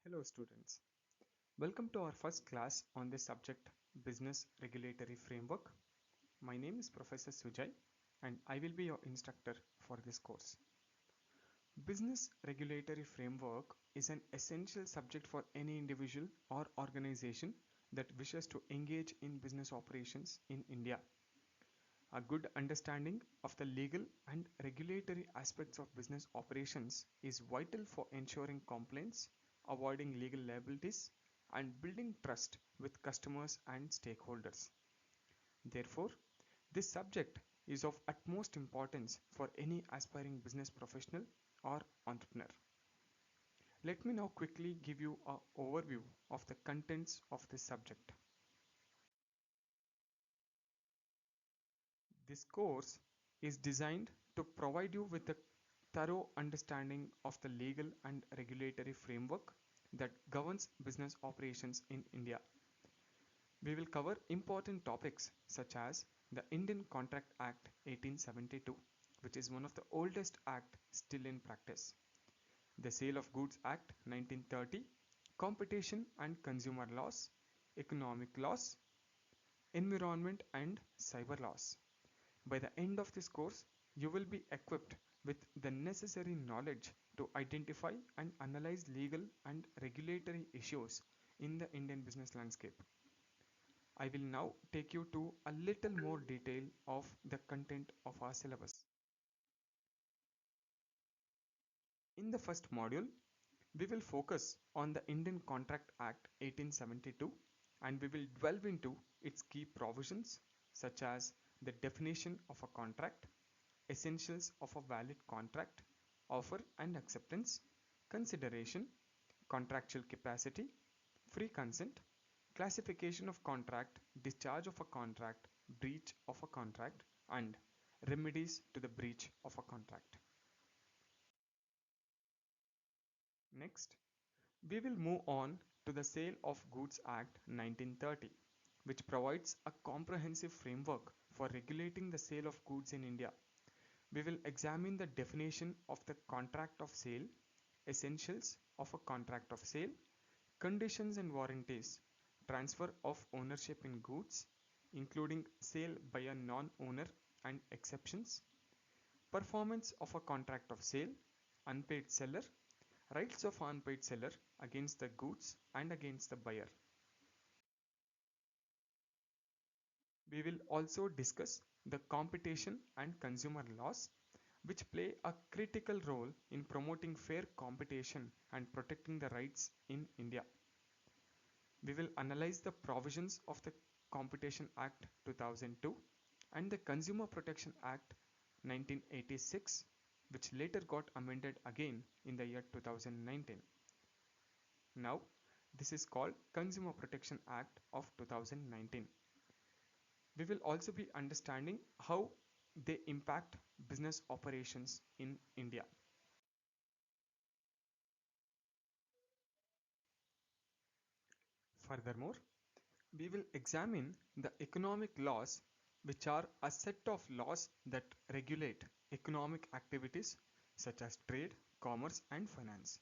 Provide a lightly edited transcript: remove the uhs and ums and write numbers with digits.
Hello students, welcome to our first class on this subject Business Regulatory Framework. My name is Professor Sujay and I will be your instructor for this course. Business Regulatory Framework is an essential subject for any individual or organization that wishes to engage in business operations in India. A good understanding of the legal and regulatory aspects of business operations is vital for ensuring compliance, avoiding legal liabilities, and building trust with customers and stakeholders. Therefore, this subject is of utmost importance for any aspiring business professional or entrepreneur. Let me now quickly give you an overview of the contents of this subject. This course is designed to provide you with a thorough understanding of the legal and regulatory framework that governs business operations in India. We will cover important topics such as the Indian Contract Act 1872, which is one of the oldest acts still in practice, the Sale of Goods Act 1930, competition and consumer laws, economic laws, environment and cyber laws. By the end of this course, you will be equipped with the necessary knowledge to identify and analyze legal and regulatory issues in the Indian business landscape. I will now take you to a little more detail of the content of our syllabus. In the first module, we will focus on the Indian Contract Act 1872 and we will delve into its key provisions such as the definition of a contract, essentials of a valid contract, offer and acceptance, consideration, contractual capacity, free consent, classification of contract, discharge of a contract, breach of a contract, and remedies to the breach of a contract. Next, we will move on to the Sale of Goods Act 1930, which provides a comprehensive framework for regulating the sale of goods in India. We will examine the definition of the contract of sale, essentials of a contract of sale, conditions and warranties, transfer of ownership in goods, including sale by a non-owner and exceptions, performance of a contract of sale, unpaid seller, rights of unpaid seller against the goods and against the buyer. We will also discuss the competition and consumer laws, which play a critical role in promoting fair competition and protecting the rights in India. We will analyze the provisions of the Competition Act 2002 and the Consumer Protection Act 1986, which later got amended again in the year 2019. Now, this is called Consumer Protection Act of 2019. We will also be understanding how they impact business operations in India. Furthermore, we will examine the economic laws, which are a set of laws that regulate economic activities such as trade, commerce, and finance.